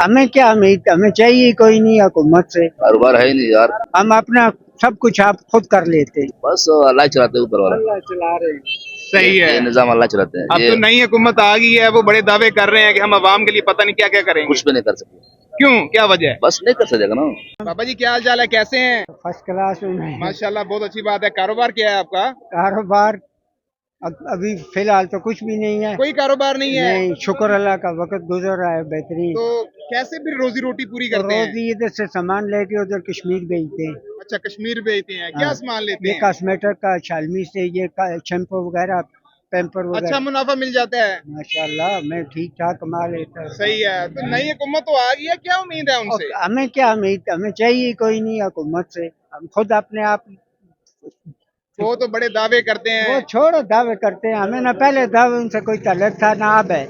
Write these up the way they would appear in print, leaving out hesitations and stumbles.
हमें क्या उम्मीद, हमें चाहिए कोई नहीं हुकूमत से। कारोबार है ही नहीं यार। हम अपना सब कुछ आप खुद कर लेते। बस अल्लाह ही चलाते हैं ऊपर वाला। अल्लाह चला रहे हैं। सही है। ये निजाम अल्लाह चलाते हैं। अब ये तो नई हुकूमत आ गई है, वो बड़े दावे कर रहे हैं कि हम अवाम के लिए पता नहीं क्या क्या करेंगे। कुछ भी नहीं कर सकते। क्यों, क्या वजह है? बस नहीं कर सकेगा ना। बाबा जी क्या हाल चाल है, कैसे हैं? फर्स्ट क्लास में माशाल्लाह, बहुत अच्छी बात है। कारोबार क्या है आपका? कारोबार अभी फिलहाल तो कुछ भी नहीं है। कोई कारोबार नहीं है? नहीं, शुक्र अल्लाह का, वक्त गुजर रहा है बेहतरीन। तो कैसे फिर रोजी रोटी पूरी तो करते रोज हैं? इधर से सामान लेके उधर कश्मीर भेजते हैं। अच्छा, कश्मीर भेजते हैं। क्या हाँ, सामान लेते ये हैं? कॉस्मेटिक का, शालमी से ये शैम्पू वगैरह, पैम्पर अच्छा वगैरह। मुनाफा मिल जाता है। माशाल्लाह मैं ठीक ठाक कमा लेता हूँ। सही है। तो नई हुकूमत तो आ गई है, क्या उम्मीद है और उनसे? हमें क्या उम्मीद, हमें चाहिए कोई नहीं हुकूमत से। हम खुद अपने आप, वो तो बड़े दावे करते वो हैं। छोड़ो दावे करते हैं, हमें ना पहले दावे उनसे कोई ताल्लुक था ना अब है।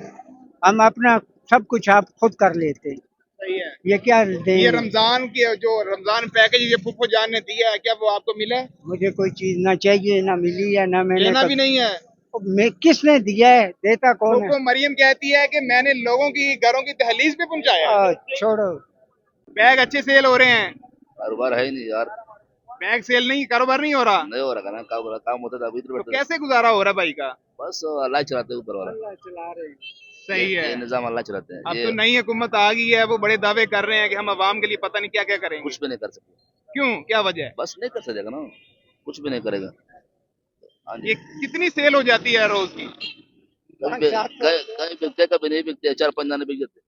हम अपना सब कुछ आप खुद कर लेते। सही है। ये क्या ये देंगे? रमजान की जो रमजान पैकेज ये फूफो जान ने दिया है, क्या वो आपको मिला है? मुझे कोई चीज ना चाहिए, ना मिली है, ना मैंने लेना भी नहीं है। मैं किसने दिया है, देता कौन है? फूफो मरियम कहती है कि मैंने लोगों की घरों की दहलीज पे पहुंचाया है। छोड़ो। बैग अच्छे सेल हो रहे हैं। कारोबार है ही नहीं यार। बैग सेल नहीं, कारोबार नहीं हो रहा। नहीं हो रहा ना, काम होता था अभी इधर तो बैठते थे। कैसे गुजारा हो रहा है भाई का? बस अल्लाह ही चलाते हैं ऊपर वाला। अल्लाह चला रहे हैं। सही है। ये निजाम अल्लाह चलाते हैं। अब ये तो नई हुकूमत आ गई है, वो बड़े दावे कर रहे हैं कि हम अवाम के लिए पता नहीं क्या क्या करेंगे। कुछ भी नहीं कर सकते। क्यों, क्या वजह है? बस नहीं कर सकेगा ना। कुछ भी नहीं करेगा। हाँ ये जी। कितनी सेल हो जाती है रोज की? कहीं बिकते कभी नहीं बिकते, 4-5 दाने बिक जाते।